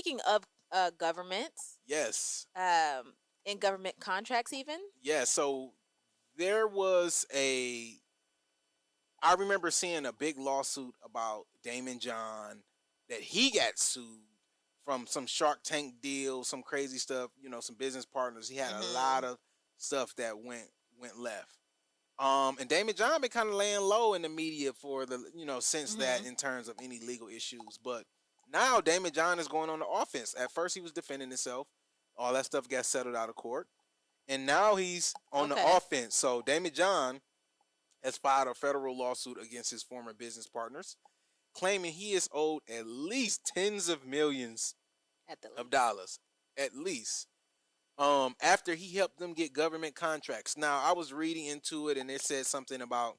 speaking of governments, Yes. in government contracts, even. Yeah. So there was a. I remember seeing a big lawsuit about Damon John that he got sued from some Shark Tank deal, some crazy stuff. You know, some business partners. He had a lot of stuff that went left. And Damon John been kind of laying low in the media for the since that in terms of any legal issues. But now Damon John is going on the offense. At first he was defending himself. All that stuff got settled out of court. And now he's on the offense. So Damon John has filed a federal lawsuit against his former business partners, claiming he is owed at least tens of millions of dollars. At least. After he helped them get government contracts. Now, I was reading into it, and it said something about...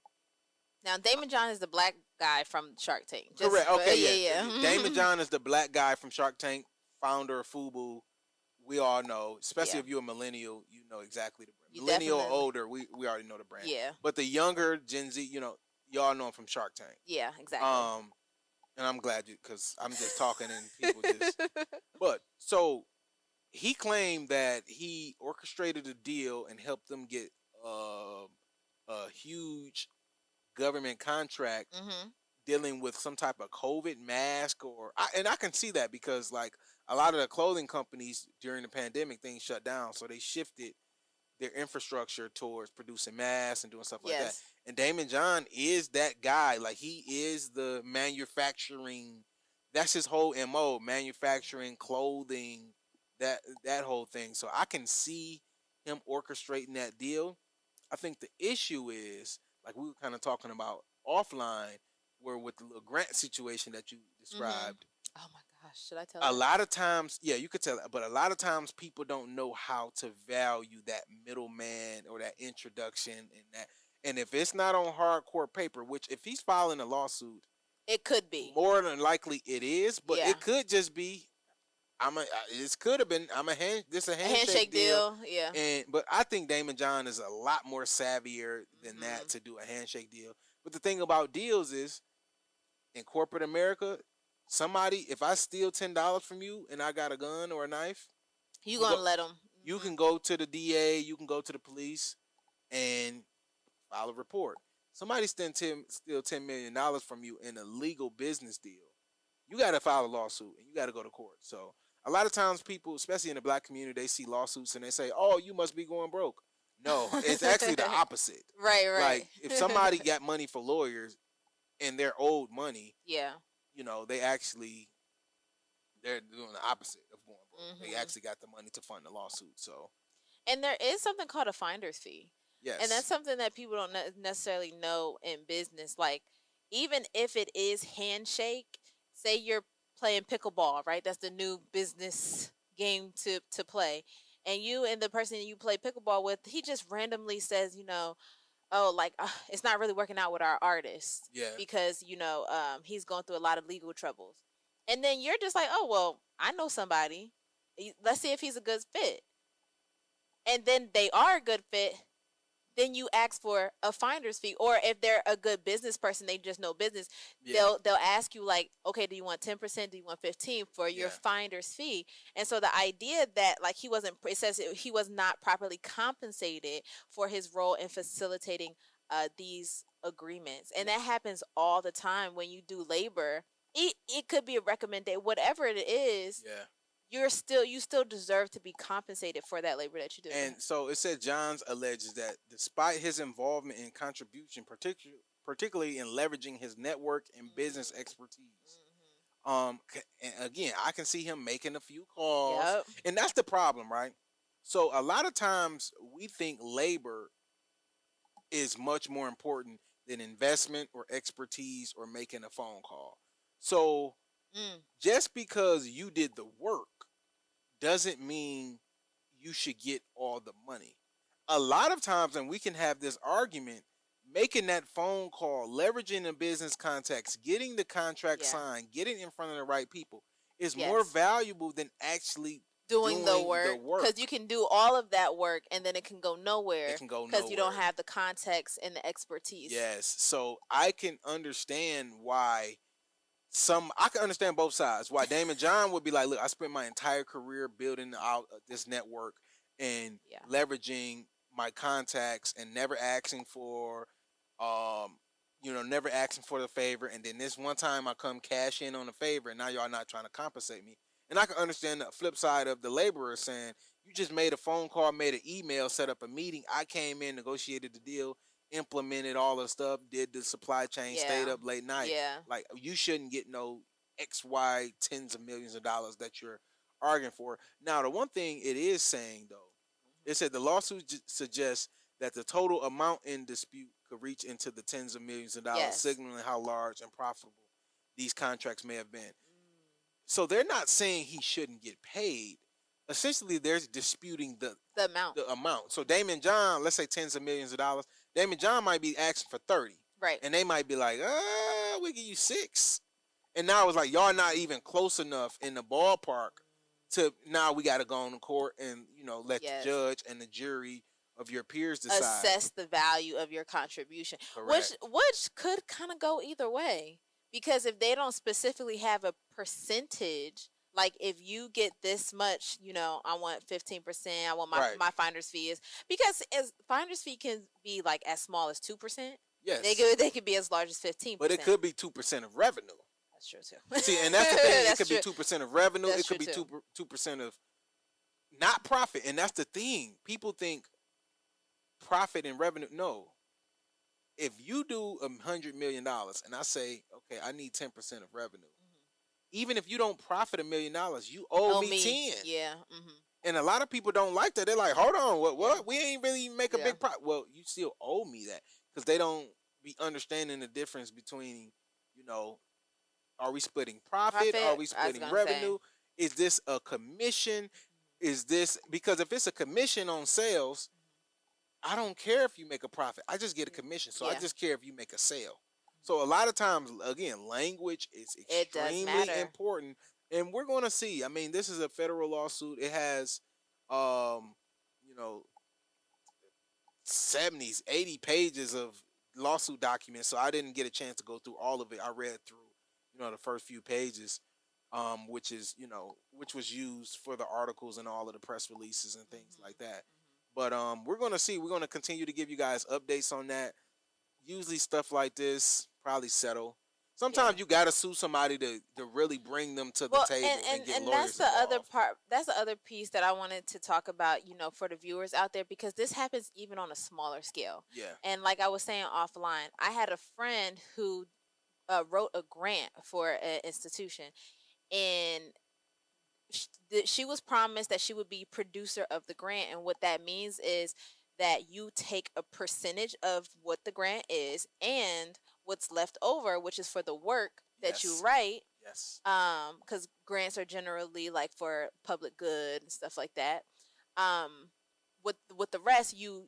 Now, Damon John is the black guy from Shark Tank. Correct. Okay, yeah. Damon John is the black guy from Shark Tank, founder of FUBU. We all know, especially if you're a millennial, you know exactly the brand. Millennial or older, we already know the brand. Yeah. But the younger Gen Z, y'all know him from Shark Tank. Yeah, exactly. And I'm glad because I'm just talking and people just... But, so... He claimed that he orchestrated a deal and helped them get a huge government contract dealing with some type of COVID mask and I can see that because like a lot of the clothing companies during the pandemic, things shut down. So they shifted their infrastructure towards producing masks and doing stuff like that. And Damon John is that guy. Like he is the manufacturing. That's his whole MO, manufacturing, clothing, that whole thing. So I can see him orchestrating that deal. I think the issue is, like we were kind of talking about offline, where with the little grant situation that you described. Oh my gosh, should I tell a lot of times, yeah, you could tell it, but a lot of times people don't know how to value that middleman or that introduction and that. And if it's not on hardcore paper, which if he's filing a lawsuit, it could be. More than likely it is, but it could just be this could have been this a handshake deal. Yeah. But I think Damon John is a lot more savvier than that to do a handshake deal. But the thing about deals is, in corporate America, if I steal $10 from you and I got a gun or a knife, you gonna let them. You can go to the DA, you can go to the police, and file a report. Somebody steal $10 million from you in a legal business deal, you got to file a lawsuit and you got to go to court. So a lot of times people, especially in the black community, they see lawsuits and they say, oh, you must be going broke. No, it's actually the opposite. Right. Like if somebody got money for lawyers and they're owed money, they're doing the opposite of going broke. They actually got the money to fund the lawsuit. So, and there is something called a finder's fee. Yes. And that's something that people don't necessarily know in business. Like, even if it is handshake, say you're playing pickleball, right? That's the new business game to play. And you and the person you play pickleball with, he just randomly says, it's not really working out with our artist. Yeah. Because, he's going through a lot of legal troubles. And then you're just like, oh, well, I know somebody. Let's see if he's a good fit. And then they are a good fit. Then you ask for a finder's fee. Or if they're a good business person, they just know business, they'll ask you like, okay, do you want 10%? Do you want 15% for your finder's fee? And so the idea that like it says he was not properly compensated for his role in facilitating these agreements. And that happens all the time when you do labor. It could be a recommendation, whatever it is. Yeah. You still deserve to be compensated for that labor that you do. And so it said Johns alleges that despite his involvement in contribution, particularly in leveraging his network and business expertise, and again, I can see him making a few calls, and that's the problem, right? So a lot of times we think labor is much more important than investment or expertise or making a phone call. So just because you did the work doesn't mean you should get all the money. A lot of times, and we can have this argument, making that phone call, leveraging the business contacts, getting the contract signed, getting in front of the right people is more valuable than actually doing the work. Because you can do all of that work and then it can go nowhere. It can go nowhere. Because you don't have the context and the expertise. Yes. So I can understand why I can understand both sides. Why Damon John would be like, look, I spent my entire career building out this network and Yeah. leveraging my contacts and never asking for, um, never asking for the favor. And then this one time I come cash in on the favor, and now y'all not trying to compensate me. And I can understand the flip side of the laborer saying, you just made a phone call, made an email, set up a meeting. I came in, negotiated the deal, implemented all the stuff, did the supply chain, stayed Yeah. up late night. Yeah. Like, you shouldn't get no XY tens of millions of dollars that you're arguing for. Now, the one thing it is saying, though, it said the lawsuit suggests that the total amount in dispute could reach into the tens of millions of dollars, Yes. signaling how large and profitable these contracts may have been. So they're not saying he shouldn't get paid. Essentially, they're disputing the amount. So Damon John, let's say tens of millions of dollars, Damon John might be asking for 30. Right. And they might be like, we'll give you 6. And now it's like, y'all not even close enough in the ballpark to, now we got to go on to court and, let Yes. the judge and the jury of your peers decide. Assess the value of your contribution. Correct. Which could kind of go either way. Because if they don't specifically have a percentage, like if you get this much, I want 15%, I want my finder's fee is, because as finder's fee can be like as small as 2%. Yes. They could be as large as 15%. But it could be 2% of revenue. That's true too. See, and that's the thing. That's it could true. be 2% of revenue. That's it could be true 2% of not profit. And that's the thing. People think profit and revenue. No. If you do $100 million and I say, okay, I need 10% of revenue, even if you don't profit $1 million, you owe me 10. Yeah. And a lot of people don't like that. They're like, hold on, what? We ain't really make a big profit. Well, you still owe me that, because they don't be understanding the difference between, are we splitting profit? Are we splitting revenue? Is this a commission? Is this, because if it's a commission on sales, I don't care if you make a profit. I just get a commission. So I just care if you make a sale. So a lot of times, again, language is extremely important. And we're going to see. I mean, this is a federal lawsuit. It has, 70s, 80 pages of lawsuit documents. So I didn't get a chance to go through all of it. I read through, the first few pages, which was used for the articles and all of the press releases and things like that. But we're going to see. We're going to continue to give you guys updates on that. Usually stuff like this probably settle. Sometimes you got to sue somebody to really bring them to the table and get lawyers that's the involved. other part. That's the other piece that I wanted to talk about, for the viewers out there, because this happens even on a smaller scale. Yeah. And like I was saying offline, I had a friend who wrote a grant for an institution, and she was promised that she would be producer of the grant. And what that means is that you take a percentage of what the grant is and what's left over, which is for the work that you write. Yes. Because grants are generally like for public good and stuff like that. With the rest, you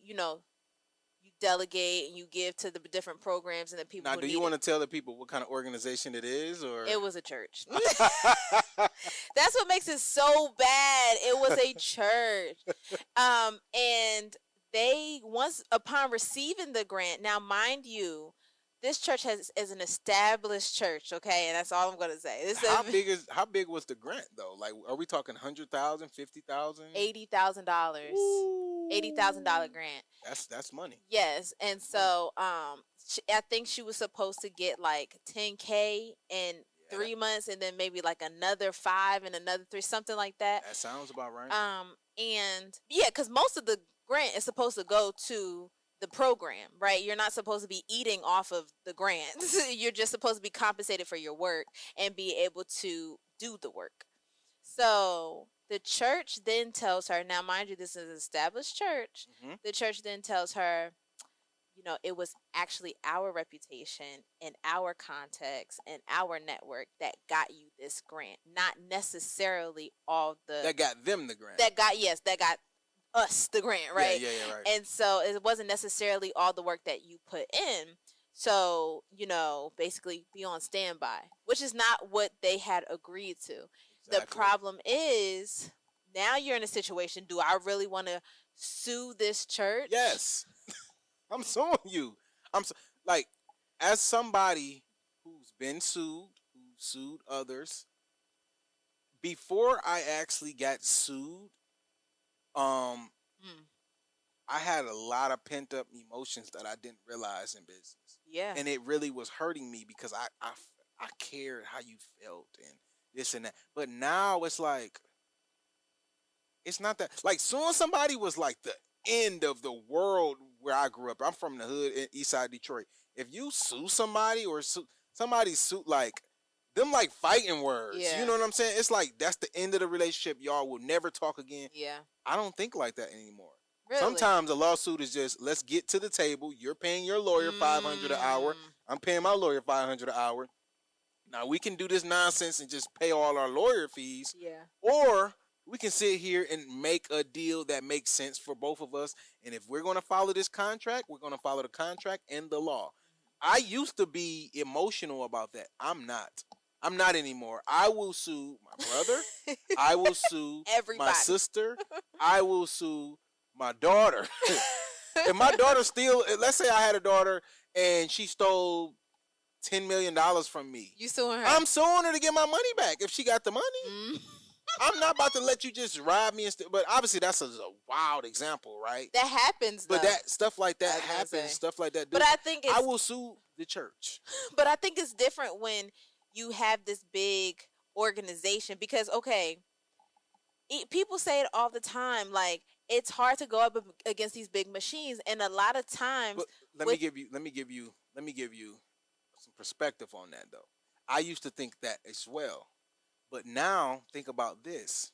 delegate and you give to the different programs and the people. Now, do you want to tell the people what kind of organization it is, or it was a church? That's what makes it so bad. It was a church, and they, once upon receiving the grant, now mind you, this church is an established church, okay, and that's all I'm gonna say. How big was the grant though? Like, are we talking $100,000, $50,000, $80,000? $80,000 grant. That's money. Yes, and so I think she was supposed to get like $10K in 3 months, and then maybe like another 5 and another 3, something like that. That sounds about right. And because most of the grant is supposed to go to the program, right? You're not supposed to be eating off of the grant. You're just supposed to be compensated for your work and be able to do the work. So the church then tells her, now mind you, this is an established church. The church then tells her, it was actually our reputation and our context and our network that got you this grant, not necessarily all the that got them the grant. That got us the grant, right? Yeah, right. And so it wasn't necessarily all the work that you put in. So, basically be on standby, which is not what they had agreed to. Exactly. The problem is, now you're in a situation, do I really want to sue this church? Yes. I'm suing you. As somebody who's been sued, who's sued others. Before I actually got sued, um, Mm. I had a lot of pent up emotions that I didn't realize in business, Yeah. and it really was hurting me because I cared how you felt and this and that. But now it's like it's not that. Like suing somebody was like the end of the world where I grew up. I'm from the hood in East Side Detroit. If you sue somebody or somebody sue like them like fighting words, you Yeah. know what I'm saying? It's like that's the end of the relationship. Y'all will never talk again. Yeah. I don't think like that anymore. Really? Sometimes a lawsuit is just let's get to the table. You're paying your lawyer $500 an hour. I'm paying my lawyer $500 an hour. Now we can do this nonsense and just pay all our lawyer fees, Yeah. or we can sit here and make a deal that makes sense for both of us. And if we're going to follow this contract, we're going to follow the contract and the law. I used to be emotional about that. I'm not. I'm not anymore. I will sue my brother. I will sue Everybody. my sister. I will sue my daughter. If my daughter steal, let's say I had a daughter and she stole $10 million from me. You suing her? I'm suing her to get my money back if she got the money. Mm. I'm not about to let you just rob me and but obviously that's a wild example, right? That happens, But though. that stuff like that I was gonna happens, say. stuff like that. But I think I it's will sue the church. but I think it's different when you have this big organization because okay, people say it all the time like it's hard to go up against these big machines and a lot of times But let me give you some perspective on that though. I used to think that as well. But now think about this.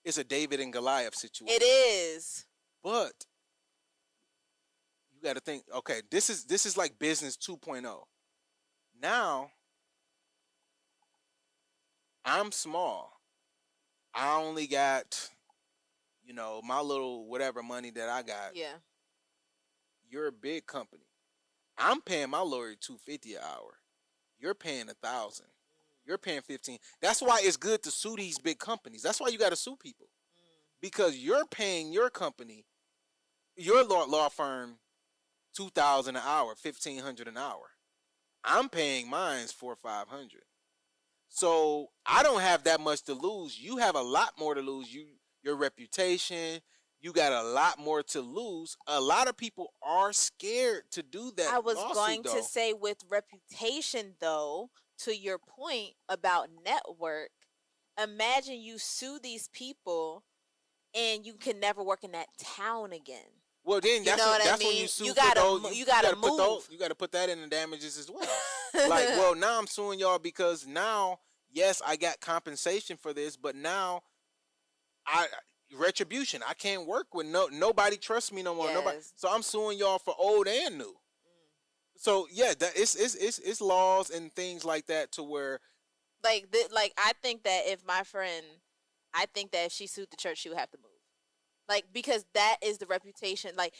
It's a David and Goliath situation. it is. But you got to think, okay, this is like business 2.0. Now I'm small. I only got, my little whatever money that I got. Yeah. You're a big company. I'm paying my lawyer $250 an hour. You're paying $1,000. You're paying $15. That's why it's good to sue these big companies. That's why you got to sue people because you're paying your company, your law firm, $2,000 an hour, $1,500 an hour. I'm paying mine's $400 or $500. So I don't have that much to lose. You have a lot more to lose. Your reputation. You got a lot more to lose. A lot of people are scared to do that. I was lawsuit, going though. to say with reputation though, to your point about network, imagine you sue these people and you can never work in that town again. Well, then You know what I that's when mean? you sue. You for gotta those, you gotta put move. you got to put that in the damages as well. Like, well, now I'm suing y'all because now, yes, I got compensation for this, but now retribution. I can't work with nobody trusts me no more. Nobody. Yes. So I'm suing y'all for old and new. So yeah, that it's laws and things like that to where Like I think that if she sued the church, she would have to move. Like because that is the reputation. Like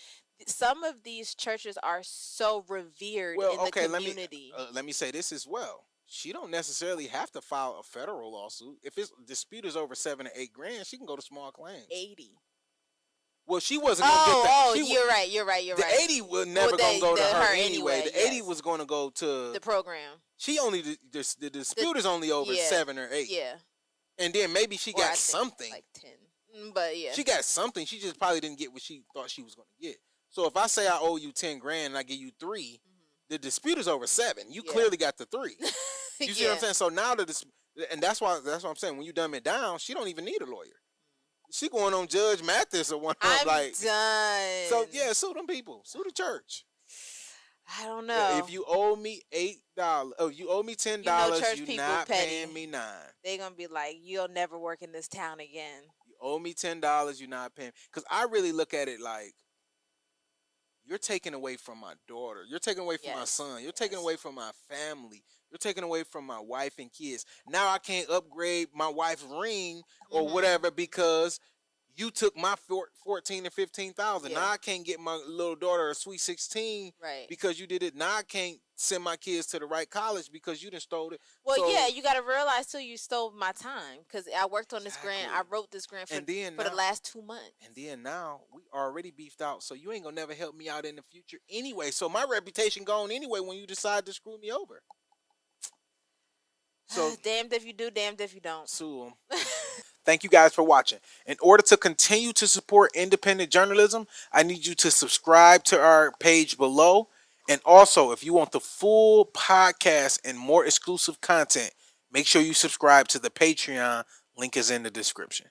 some of these churches are so revered in the community. Let me say this as well. She don't necessarily have to file a federal lawsuit. If it's dispute is over $7 or $8 grand, she can go to small claims. 80. Well, she wasn't gonna get that. You're right. The 80 was never gonna go to her anyway. The 80 yes. was gonna go to the program. She only the dispute is only over 7 or 8. Yeah. And then maybe she got something. Like 10. But yeah. She got something. She just probably didn't get what she thought she was gonna get. So if I say I owe you 10 grand and I give you 3, the dispute is over 7. You clearly got the 3. You see what I'm saying? So now and that's what I'm saying. When you dumb it down, she don't even need a lawyer. She going on Judge Mathis or one. I'm like done. So yeah, sue them people. Sue the church. I don't know. If you owe me $8, you owe me $10, you're not paying me $9. They're gonna be like, you'll never work in this town again. You owe me $10, you're not paying. Because I really look at it like you're taking away from my daughter. You're taking away from my son. You're taking away from my family. You're taking away from my wife and kids. Now I can't upgrade my wife's ring or whatever because you took my $14,000 or $15,000. Now I can't get my little daughter a sweet 16 because you did it. Now I can't send my kids to the right college because you done stole it. Well, so, yeah, you got to realize too you stole my time because I worked on this grant. I wrote this grant for the last 2 months. And then now we already beefed out, so you ain't gonna never help me out in the future anyway. So my reputation gone anyway when you decide to screw me over. So damned if you do, damned if you don't. sue them. Thank you guys for watching. In order to continue to support independent journalism, I need you to subscribe to our page below. And also, if you want the full podcast and more exclusive content, make sure you subscribe to the Patreon. Link is in the description.